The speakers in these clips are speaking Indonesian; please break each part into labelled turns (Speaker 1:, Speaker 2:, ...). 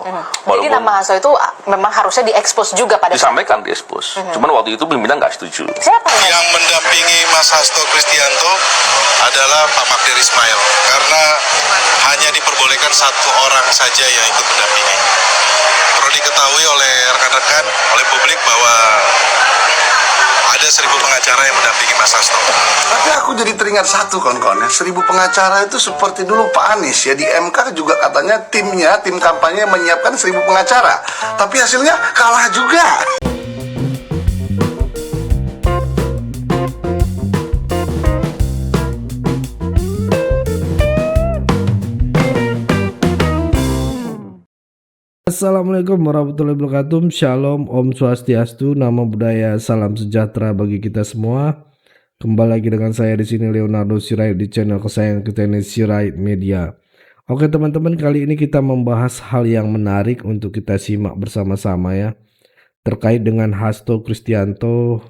Speaker 1: Jadi nama Hasto itu memang harusnya diekspos juga pada
Speaker 2: disampaikan, diekspos. Cuman waktu itu pimpinan nggak setuju.
Speaker 1: Siapa
Speaker 3: yang mendampingi Mas Hasto Kristianto adalah Pak Magdir Ismail, karena hanya diperbolehkan satu orang saja yang ikut mendampingi. Perlu diketahui oleh rekan-rekan, oleh publik bahwa ada 1.000 pengacara yang mendampingi Mas Hasto.
Speaker 4: Tapi aku jadi teringat satu kawan-kawan ya, 1.000 pengacara itu seperti dulu Pak Anies ya, di MK juga katanya tim kampanye menyiapkan 1.000 pengacara, tapi hasilnya kalah juga.
Speaker 5: Assalamualaikum warahmatullahi wabarakatuh. Shalom, Om Swastiastu, nama budaya, salam sejahtera bagi kita semua. Kembali lagi dengan saya di sini Leonardo Sirait di channel kesayangan kita ini Sirait Media. Oke teman-teman, kali ini kita membahas hal yang menarik untuk kita simak bersama-sama ya, terkait dengan Hasto Kristianto,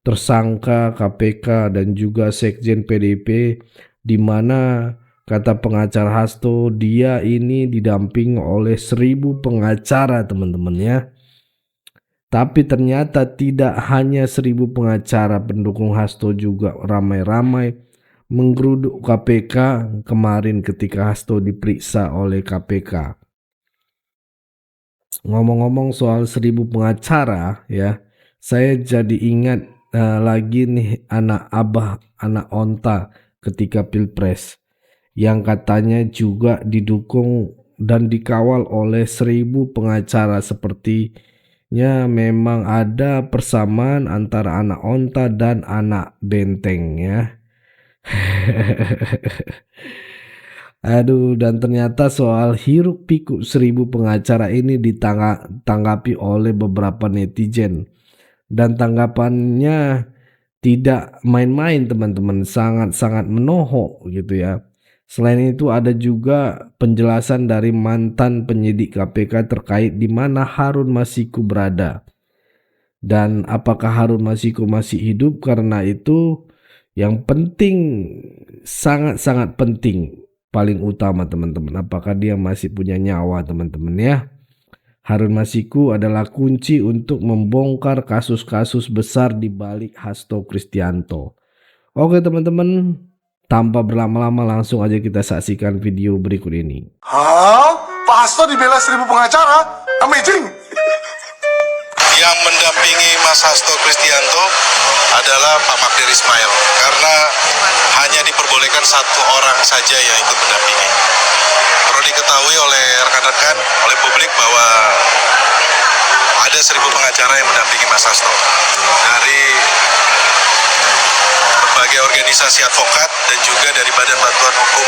Speaker 5: tersangka KPK dan juga Sekjen PDIP, di mana kata pengacara Hasto, dia ini didamping oleh 1.000 pengacara teman-teman ya. Tapi ternyata tidak hanya 1.000 pengacara, pendukung Hasto juga ramai-ramai menggeruduk KPK kemarin ketika Hasto diperiksa oleh KPK. Ngomong-ngomong soal 1.000 pengacara ya, saya jadi ingat lagi nih anak Abah, anak Onta ketika Pilpres, yang katanya juga didukung dan dikawal oleh 1.000 pengacara. Sepertinya memang ada persamaan antara anak onta dan anak benteng ya. Aduh, dan ternyata soal hiruk pikuk 1.000 pengacara ini ditanggapi oleh beberapa netizen, dan tanggapannya tidak main-main teman-teman, sangat-sangat menohok gitu ya. Selain itu ada juga penjelasan dari mantan penyidik KPK terkait di mana Harun Masiku berada dan apakah Harun Masiku masih hidup. Karena itu yang penting, sangat-sangat penting, paling utama teman-teman, apakah dia masih punya nyawa teman-teman ya. Harun Masiku adalah kunci untuk membongkar kasus-kasus besar di balik Hasto Kristianto. Oke teman-teman, tanpa berlama-lama langsung aja kita saksikan video berikut ini.
Speaker 4: Hah? Pak Hasto dibela 1.000 pengacara? Amazing!
Speaker 3: Yang mendampingi Mas Hasto Kristianto adalah Pak Magdir Ismail, karena hanya diperbolehkan satu orang saja yang ikut mendampingi. Perlu diketahui oleh rekan-rekan, oleh publik bahwa ada 1.000 pengacara yang mendampingi Mas Hasto dari berbagai organisasi advokat dan juga dari Badan Bantuan Hukum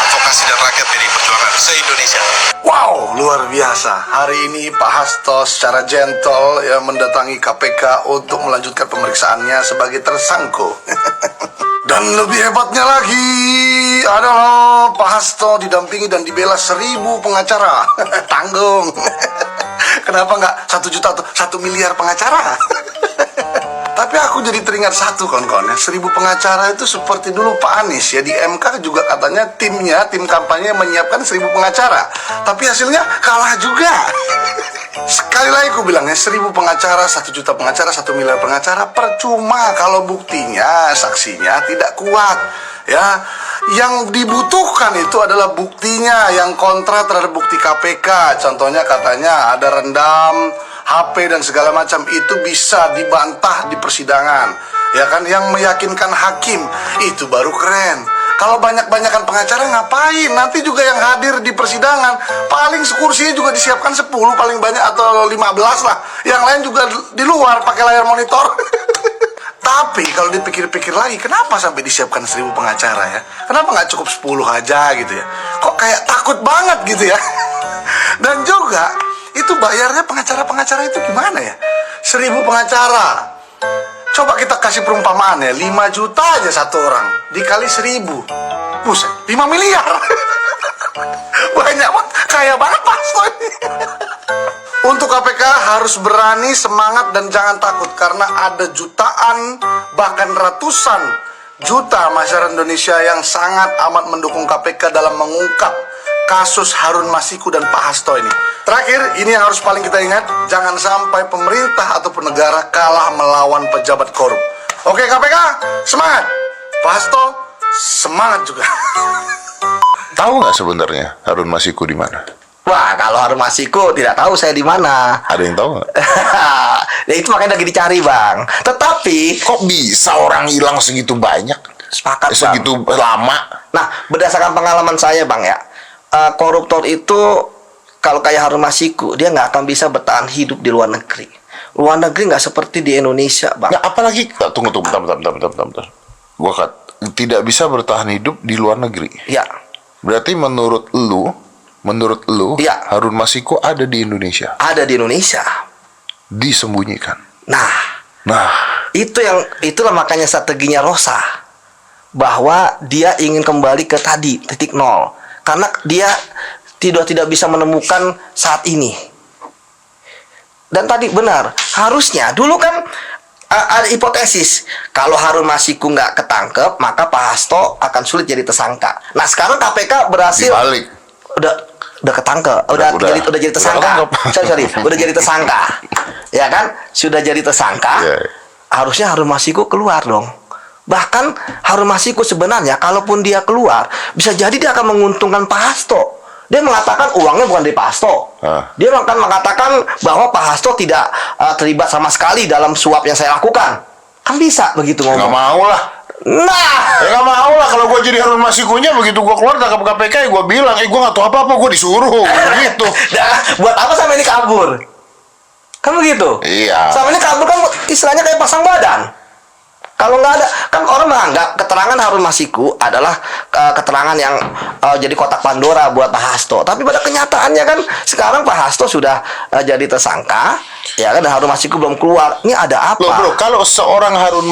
Speaker 3: Advokasi dan Rakyat PDI Perjuangan se-Indonesia.
Speaker 4: Wow, luar biasa. Hari ini Pak Hasto secara gentle ya mendatangi KPK untuk melanjutkan pemeriksaannya sebagai tersangka. Dan lebih hebatnya lagi adalah Pak Hasto didampingi dan dibela 1.000 pengacara. Tanggung. Kenapa nggak 1 juta atau 1 miliar pengacara? Tapi aku jadi teringat satu kawan-kawan ya, 1.000 pengacara itu seperti dulu Pak Anies ya, di MK juga katanya tim kampanye menyiapkan 1.000 pengacara, tapi hasilnya kalah juga. Sekali lagi aku bilang ya, 1.000 pengacara, 1 juta pengacara, 1 miliar pengacara percuma kalau buktinya, saksinya tidak kuat ya. Yang dibutuhkan itu adalah buktinya yang kontra terhadap bukti KPK. Contohnya katanya ada rendam HP dan segala macam, itu bisa dibantah di persidangan ya kan, yang meyakinkan hakim. Itu baru keren. Kalau banyak-banyakan pengacara ngapain? Nanti juga yang hadir di persidangan paling kursinya juga disiapkan 10 paling banyak atau 15 lah. Yang lain juga di luar pakai layar monitor. Tapi kalau dipikir-pikir lagi, kenapa sampai disiapkan 1.000 pengacara ya? Kenapa nggak cukup 10 aja gitu ya? Kok kayak takut banget gitu ya? Dan juga itu bayarnya pengacara-pengacara itu gimana ya? 1.000 pengacara. Coba kita kasih perumpamaan ya, 5 juta aja satu orang dikali 1.000. Buset, 5 miliar. Banyak banget, kaya banget Pak Hasto ini. Untuk KPK harus berani, semangat, dan jangan takut, karena ada jutaan bahkan ratusan juta masyarakat Indonesia yang sangat amat mendukung KPK dalam mengungkap kasus Harun Masiku dan Pak Hasto ini. Terakhir, ini yang harus paling kita ingat, jangan sampai pemerintah ataupun negara kalah melawan pejabat korup. Oke KPK, semangat. Pak Hasto, semangat juga.
Speaker 6: Tahu nggak sebenarnya Harun Masiku di mana?
Speaker 7: Wah, kalau Harun Masiku tidak tahu saya di mana.
Speaker 6: Ada yang tahu nggak?
Speaker 7: Ya itu makanya lagi dicari, Bang. Tetapi
Speaker 6: Kok bisa orang hilang segitu banyak?
Speaker 7: sepakat, Bang.
Speaker 6: Segitu lama?
Speaker 7: Nah, berdasarkan pengalaman saya, Bang, ya, koruptor itu kalau kayak Harun Masiku, dia nggak akan bisa bertahan hidup di luar negeri. Luar negeri nggak seperti di Indonesia, Bang.
Speaker 6: Nggak, apalagi tunggu, bentar. Tidak bisa bertahan hidup di luar negeri.
Speaker 7: Ya,
Speaker 6: Berarti menurut lu,
Speaker 7: Iya.
Speaker 6: Harun Masiku ada di Indonesia,
Speaker 7: ada di Indonesia.
Speaker 6: disembunyikan.
Speaker 7: Nah, itulah makanya strateginya Rosa, bahwa dia ingin kembali ke tadi titik nol, karena dia tidak bisa menemukan saat ini. Dan tadi benar, harusnya dulu kan ada hipotesis kalau Harun Masiku nggak ketangkep, maka Pak Hasto akan sulit jadi tersangka. Nah, sekarang KPK berhasil
Speaker 6: Dibalik.
Speaker 7: udah ketangkep, udah jadi tersangka. Sorry, udah jadi tersangka. Ya kan? Sudah jadi tersangka.
Speaker 6: Yeah.
Speaker 7: Harusnya Harun Masiku keluar dong. Bahkan Harun Masiku sebenarnya kalaupun dia keluar, bisa jadi dia akan menguntungkan Pak Hasto. Dia mengatakan uangnya bukan dari Pak Hasto. Dia akan mengatakan bahwa Pak Hasto tidak terlibat sama sekali dalam suap yang saya lakukan. Kan bisa begitu
Speaker 6: Nggak
Speaker 7: ngomong.
Speaker 6: mau lah.
Speaker 7: Nah,
Speaker 6: Ya nggak mau lah kalau gue jadi Harun Masikunya, begitu gue keluar tangkap KPK, gue bilang, gue nggak tahu apa-apa, gue disuruh gitu.
Speaker 7: nah, buat apa sama ini kabur? Kan begitu?
Speaker 6: Iya.
Speaker 7: Sama ini kabur kan istilahnya kayak pasang badan. Kalau nggak ada, kan orang menganggap keterangan Harun Masiku adalah keterangan yang jadi kotak Pandora buat Pak Hasto. Tapi pada kenyataannya kan sekarang Pak Hasto sudah jadi tersangka, ya kan, dan Harun Masiku belum keluar. Ini ada apa?
Speaker 6: Loh bro, kalau seorang Harun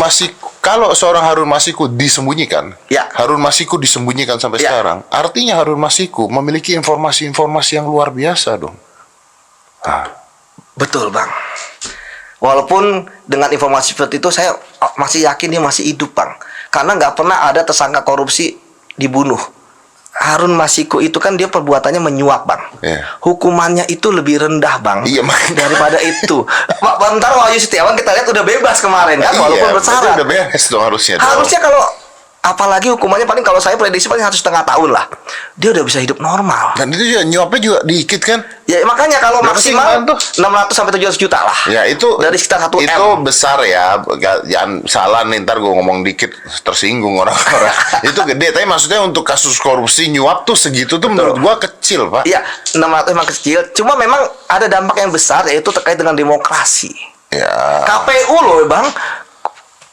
Speaker 6: Masiku disembunyikan,
Speaker 7: Ya.
Speaker 6: Harun Masiku disembunyikan sampai
Speaker 7: Ya.
Speaker 6: sekarang, artinya Harun Masiku memiliki informasi-informasi yang luar biasa dong.
Speaker 7: Betul, Bang. Walaupun dengan informasi seperti itu saya masih yakin dia masih hidup, Bang. Karena nggak pernah ada tersangka korupsi dibunuh. Harun Masiku itu kan dia perbuatannya menyuap, Bang.
Speaker 6: Iya.
Speaker 7: Hukumannya itu lebih rendah, Bang.
Speaker 6: Iya, makanya.
Speaker 7: Daripada itu. Bentar, Wahyu Setiawan kita lihat udah bebas kemarin kan, walaupun
Speaker 6: Iya,
Speaker 7: bersyarat.
Speaker 6: berarti udah beres dong harusnya.
Speaker 7: Harusnya kalau apalagi hukumannya paling kalau saya prediksi paling 1,5 tahun lah. Dia udah bisa hidup normal.
Speaker 6: Dan itu juga nyuapnya juga dikit kan?
Speaker 7: Ya makanya kalau
Speaker 6: Berapa sih
Speaker 7: maksimal
Speaker 6: kemarin tuh?
Speaker 7: 600 sampai 700 juta lah.
Speaker 6: Ya itu
Speaker 7: dari sekitar 1 M.
Speaker 6: itu besar ya, jangan salah nih, ntar gue ngomong dikit tersinggung orang-orang. Itu gede, tapi maksudnya untuk kasus korupsi nyuap tuh segitu tuh menurut gue kecil, Pak.
Speaker 7: Iya, 600 memang kecil. Cuma memang ada dampak yang besar, yaitu terkait dengan demokrasi.
Speaker 6: Ya.
Speaker 7: KPU loh, Bang,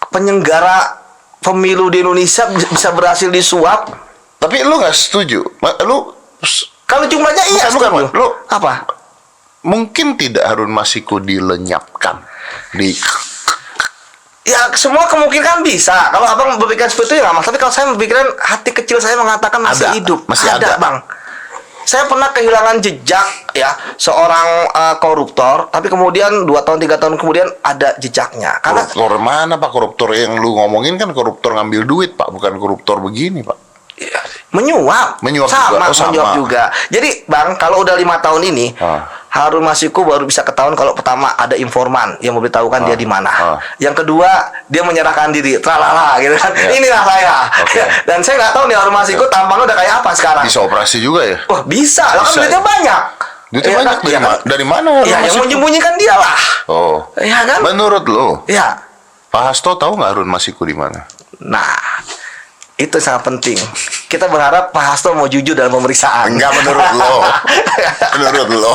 Speaker 7: penyelenggara pemilu di Indonesia bisa berhasil disuap.
Speaker 6: Tapi lu nggak setuju? Lu
Speaker 7: Kalau jumlahnya iya,
Speaker 6: Bukan,
Speaker 7: setuju.
Speaker 6: lu-
Speaker 7: Apa?
Speaker 6: mungkin tidak Harun Masiku dilenyapkan di
Speaker 7: Ya, semua kemungkinan bisa. Kalau abang berpikiran seperti itu ya nggak masalah. Tapi kalau saya berpikiran, hati kecil saya mengatakan masih
Speaker 6: Ada,
Speaker 7: hidup.
Speaker 6: masih ada.
Speaker 7: Bang. Saya pernah kehilangan jejak ya seorang koruptor, tapi kemudian 2 tahun 3 tahun kemudian ada jejaknya. Karena
Speaker 6: koruptor mana, Pak? Koruptor yang lu ngomongin kan koruptor ngambil duit, Pak, bukan koruptor begini, Pak.
Speaker 7: menyuap
Speaker 6: Menyuap juga. Oh,
Speaker 7: menyuap
Speaker 6: sama.
Speaker 7: juga. Jadi Bang, kalau udah 5 tahun ini Harun Masiku baru bisa ketahuan kalau pertama ada informan yang memberitahukan dia di mana. Yang kedua, dia menyerahkan diri, tralala gitu kan.
Speaker 6: Ya.
Speaker 7: Inilah saya.
Speaker 6: Oke.
Speaker 7: Dan saya nggak tahu nih Harun Masiku tampangnya udah kayak apa sekarang.
Speaker 6: Bisa operasi juga ya?
Speaker 7: Wah, bisa. Lah kan
Speaker 6: Bisa,
Speaker 7: duitnya
Speaker 6: ya?
Speaker 7: banyak.
Speaker 6: Duitnya
Speaker 7: Iya
Speaker 6: banyak
Speaker 7: kan? Iya kan?
Speaker 6: dari mana Harun
Speaker 7: Ya, yang
Speaker 6: Masiku?
Speaker 7: menyembunyikan dia lah.
Speaker 6: Oh.
Speaker 7: Iya kan?
Speaker 6: Menurut lu,
Speaker 7: Ya.
Speaker 6: Pak Hasto tahu nggak Harun Masiku di mana?
Speaker 7: Nah, itu sangat penting. Kita berharap Pak Hasto mau jujur dalam pemeriksaan.
Speaker 6: Enggak, menurut lo. Menurut lo.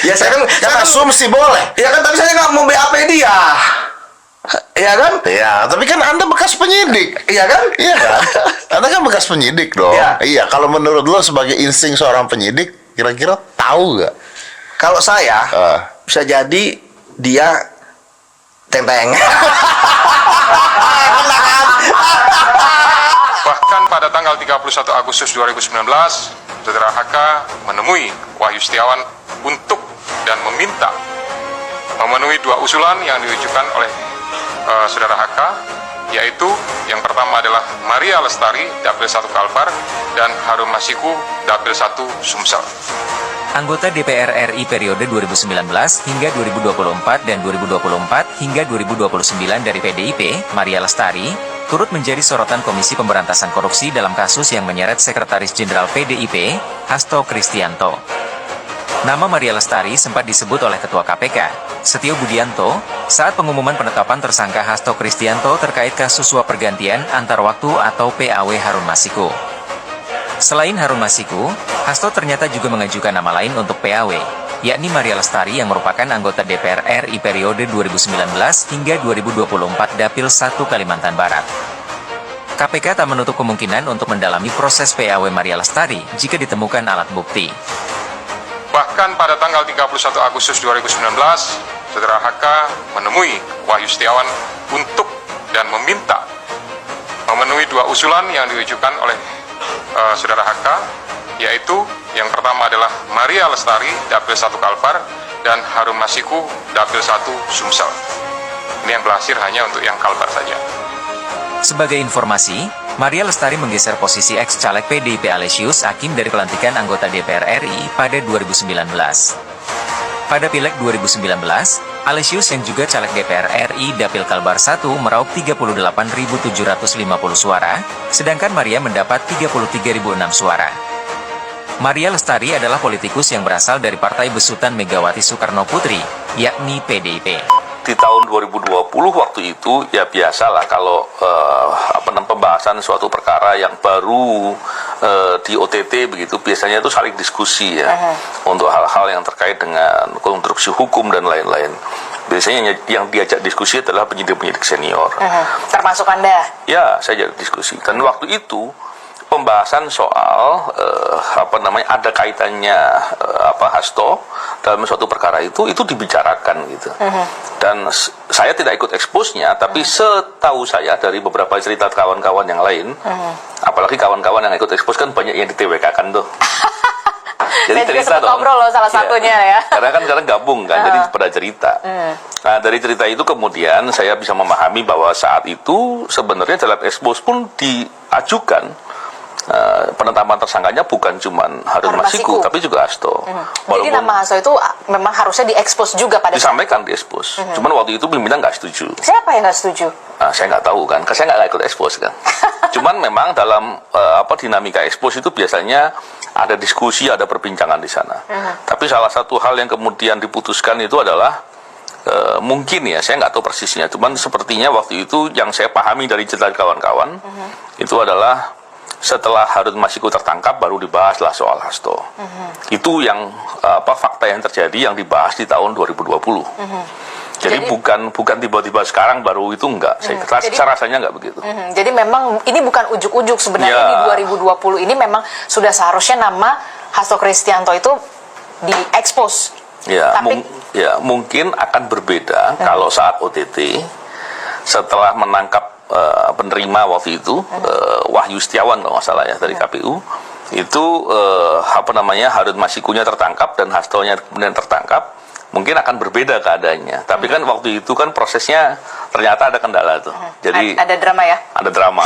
Speaker 7: Ya saya kan,
Speaker 6: Kan asumsi boleh.
Speaker 7: ya kan, tapi saya nggak mau BAP dia. Iya kan?
Speaker 6: Ya, tapi kan Anda bekas penyidik.
Speaker 7: Iya kan?
Speaker 6: Iya kan? Anda kan bekas penyidik dong.
Speaker 7: Iya.
Speaker 6: Iya, kalau menurut lo sebagai insting seorang penyidik, kira-kira tahu nggak?
Speaker 7: Kalau saya bisa jadi dia teng-teng.
Speaker 8: Bahkan pada tanggal 31 Agustus 2019, Saudara HK menemui Wahyu Setiawan untuk dan meminta memenuhi 2 usulan yang diajukan oleh Saudara HK, yaitu yang pertama adalah Maria Lestari, Dapil 1 Kalbar, dan Harun Masiku, Dapil 1 Sumsel.
Speaker 9: Anggota DPR RI periode 2019 hingga 2024 dan 2024 hingga 2029 dari PDIP, Maria Lestari, turut menjadi sorotan Komisi Pemberantasan Korupsi dalam kasus yang menyeret Sekretaris Jenderal PDIP, Hasto Kristianto. Nama Maria Lestari sempat disebut oleh Ketua KPK, Setio Budianto, saat pengumuman penetapan tersangka Hasto Kristianto terkait kasus suap pergantian antar waktu atau PAW Harun Masiku. Selain Harun Masiku, Hasto ternyata juga mengajukan nama lain untuk PAW, yakni Maria Lestari yang merupakan anggota DPR RI periode 2019 hingga 2024 Dapil 1 Kalimantan Barat. KPK tak menutup kemungkinan untuk mendalami proses PAW Maria Lestari jika ditemukan alat bukti.
Speaker 8: Bahkan pada tanggal 31 Agustus 2019, Saudara HK menemui Wahyu Setiawan untuk dan meminta memenuhi dua usulan yang diajukan oleh Saudara HK, yaitu yang pertama adalah Maria Lestari, Dapil 1 Kalbar, dan Harun Masiku, Dapil 1 Sumsel. Ini yang berhasil hanya untuk yang Kalbar saja.
Speaker 9: Sebagai informasi, Maria Lestari menggeser posisi ex-caleg PDIP Alesius Hakim dari pelantikan anggota DPR RI pada 2019. Pada Pileg 2019, Alesius yang juga caleg DPR RI Dapil Kalbar 1 meraup 38.750 suara, sedangkan Maria mendapat 33.006 suara. Maria Lestari adalah politikus yang berasal dari Partai Besutan Megawati Soekarno Putri, yakni PDIP.
Speaker 2: Di tahun 2020 waktu itu ya biasalah kalau pembahasan suatu perkara yang baru di OTT begitu biasanya itu saling diskusi ya untuk hal-hal yang terkait dengan konstruksi hukum dan lain-lain. Biasanya yang diajak diskusi adalah penyidik-penyidik senior.
Speaker 1: Termasuk Anda?
Speaker 2: Ya, saya jadi diskusi. Dan waktu itu pembahasan soal ada kaitannya Hasto dalam suatu perkara itu dibicarakan gitu. Dan saya tidak ikut expose-nya, tapi setahu saya dari beberapa cerita kawan-kawan yang lain, apalagi kawan-kawan yang ikut expose kan banyak yang di-TWK-kan tuh. Jadi
Speaker 1: saya
Speaker 2: cerita dong.
Speaker 1: ngobrol loh salah satunya ya.
Speaker 2: Karena kan sekarang gabung kan, jadi pada cerita. Nah dari cerita itu kemudian saya bisa memahami bahwa saat itu sebenarnya dalam expose pun diajukan penetapan tersangkanya bukan cuma Harun Masiku, tapi juga Hasto.
Speaker 1: Jadi nama Hasto itu memang harusnya diekspos juga pada
Speaker 2: disampaikan diekspos. Cuman waktu itu pimpinan nggak setuju.
Speaker 1: Siapa yang nggak setuju?
Speaker 2: Nah, saya nggak tahu kan, karena saya nggak ikut ekspos kan. Cuman memang dalam dinamika ekspos itu biasanya ada diskusi, ada perbincangan di sana. Tapi salah satu hal yang kemudian diputuskan itu adalah mungkin ya, saya nggak tahu persisnya. Cuman sepertinya waktu itu yang saya pahami dari cerita kawan-kawan itu adalah setelah Harun Masiku tertangkap baru dibahaslah soal Hasto. Itu yang fakta yang terjadi yang dibahas di tahun 2020. Jadi bukan tiba-tiba sekarang baru itu enggak. Saya rasanya enggak begitu.
Speaker 1: Jadi memang ini bukan ujuk-ujuk sebenarnya di 2020 ini memang sudah seharusnya nama Hasto Kristianto itu diekspos.
Speaker 2: Ya, mungkin akan berbeda kalau saat OTT setelah menangkap penerima waktu itu Wahyu Setiawan kalau nggak salah ya dari KPU itu Harun Masikunya tertangkap dan Hastonya kemudian tertangkap, mungkin akan berbeda keadaannya. Tapi kan waktu itu kan prosesnya ternyata ada kendala tuh. Jadi
Speaker 1: ada drama ya?
Speaker 2: Ada drama.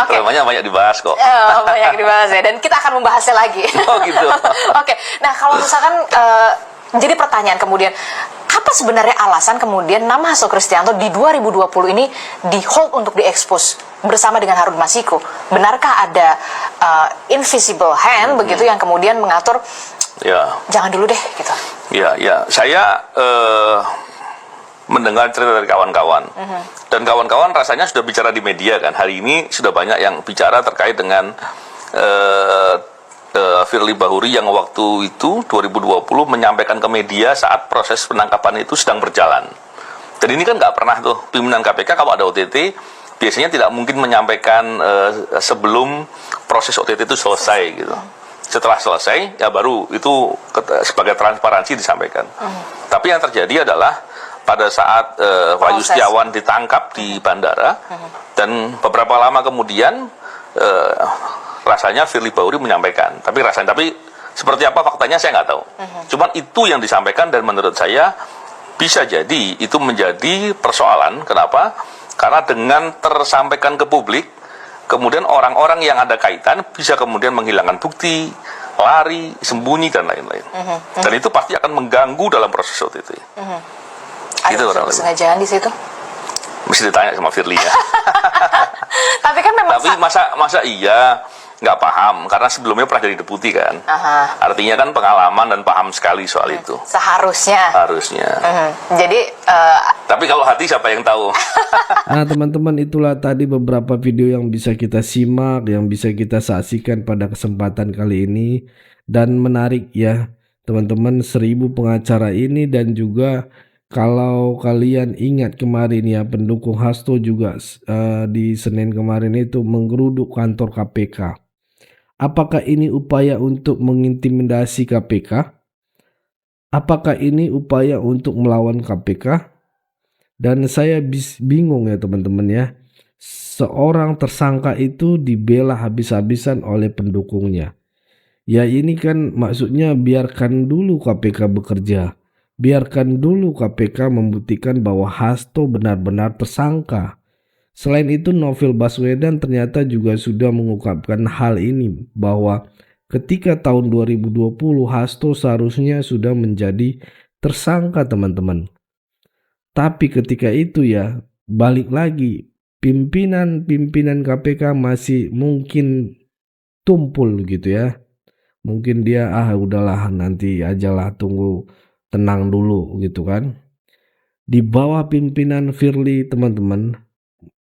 Speaker 2: Okay. Dramanya banyak dibahas kok.
Speaker 1: Banyak dibahas ya, dan kita akan membahasnya lagi.
Speaker 2: Oh gitu.
Speaker 1: Oke. Nah kalau misalkan jadi pertanyaan kemudian, apa sebenarnya alasan kemudian nama Hasto Kristianto di 2020 ini di hold untuk diekspos bersama dengan Harun Masiku? Benarkah ada invisible hand begitu yang kemudian mengatur jangan dulu deh gitu?
Speaker 2: Ya, saya mendengar cerita dari kawan-kawan dan kawan-kawan rasanya sudah bicara di media kan. Hari ini sudah banyak yang bicara terkait dengan Firly Bahuri yang waktu itu 2020 menyampaikan ke media saat proses penangkapan itu sedang berjalan. Dan ini kan nggak pernah tuh pimpinan KPK kalau ada OTT biasanya tidak mungkin menyampaikan sebelum proses OTT itu selesai gitu. Setelah selesai ya baru itu sebagai transparansi disampaikan. Tapi yang terjadi adalah pada saat Wahyu Setiawan ditangkap di bandara dan beberapa lama kemudian rasanya Firly Bahuri menyampaikan, tapi seperti apa faktanya saya nggak tahu. Cuman itu yang disampaikan dan menurut saya bisa jadi itu menjadi persoalan. Kenapa? Karena dengan tersampaikan ke publik, kemudian orang-orang yang ada kaitan bisa kemudian menghilangkan bukti, lari, sembunyi, dan lain-lain. Dan itu pasti akan mengganggu dalam proses OTT.
Speaker 1: Ada unsur kesengajaan di situ?
Speaker 2: Mesti ditanya sama Firly ya.
Speaker 1: Tapi kan memang
Speaker 2: Tapi masa iya nggak paham, karena sebelumnya pernah jadi deputi kan. Artinya kan pengalaman dan paham sekali soal itu.
Speaker 1: Seharusnya. Jadi
Speaker 2: tapi kalau hati siapa yang tahu?
Speaker 5: Nah teman-teman, itulah tadi beberapa video yang bisa kita simak, yang bisa kita saksikan pada kesempatan kali ini. Dan menarik ya teman-teman, 1000 pengacara ini. Dan juga kalau kalian ingat kemarin ya, pendukung Hasto juga di Senin kemarin itu menggeruduk kantor KPK. Apakah ini upaya untuk mengintimidasi KPK? Apakah ini upaya untuk melawan KPK? Dan saya bingung ya teman-teman ya. Seorang tersangka itu dibela habis-habisan oleh pendukungnya. Ya ini kan maksudnya biarkan dulu KPK bekerja. Biarkan dulu KPK membuktikan bahwa Hasto benar-benar tersangka. Selain itu, Novel Baswedan ternyata juga sudah mengungkapkan hal ini, bahwa ketika tahun 2020 Hasto seharusnya sudah menjadi tersangka teman-teman. Tapi ketika itu ya, balik lagi, pimpinan KPK masih mungkin tumpul gitu ya. Mungkin dia udahlah nanti ajalah, tunggu, tenang dulu gitu kan. Di bawah pimpinan Firly teman-teman.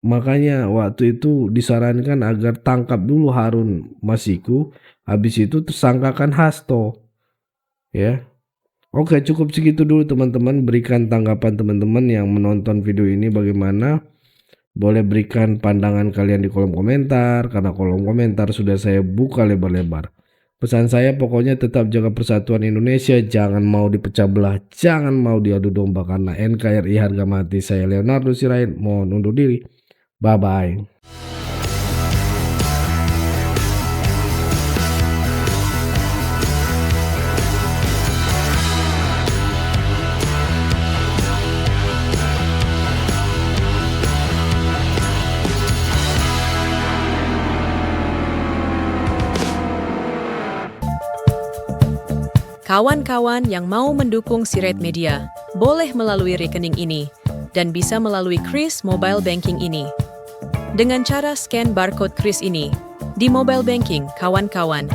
Speaker 5: Makanya waktu itu disarankan agar tangkap dulu Harun Masiku, habis itu tersangkakan Hasto. Ya. Oke, cukup segitu dulu teman-teman. Berikan tanggapan teman-teman yang menonton video ini bagaimana. Boleh berikan pandangan kalian di kolom komentar, karena kolom komentar sudah saya buka lebar-lebar. Pesan saya pokoknya tetap jaga persatuan Indonesia, jangan mau dipecah belah, jangan mau diadu domba, karena NKRI harga mati. Saya Leonardo Sirait, mohon undur diri. Bye-bye.
Speaker 10: Kawan-kawan yang mau mendukung Sirait Media, boleh melalui rekening ini, dan bisa melalui Kris Mobile Banking ini. Dengan cara scan barcode Kris ini, di mobile banking kawan-kawan.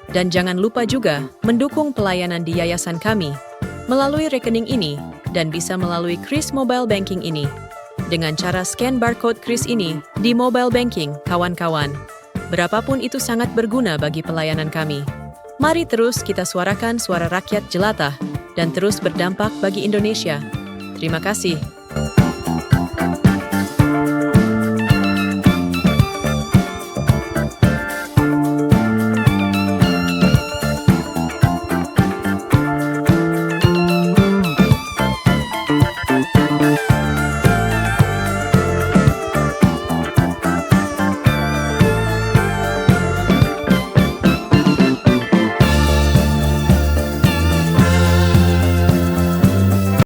Speaker 10: Dan jangan lupa juga mendukung pelayanan di yayasan kami melalui rekening ini dan bisa melalui Kris Mobile Banking ini. Dengan cara scan barcode Kris ini di mobile banking, kawan-kawan. Berapapun itu sangat berguna bagi pelayanan kami. Mari terus kita suarakan suara rakyat jelata dan terus berdampak bagi Indonesia. Terima kasih.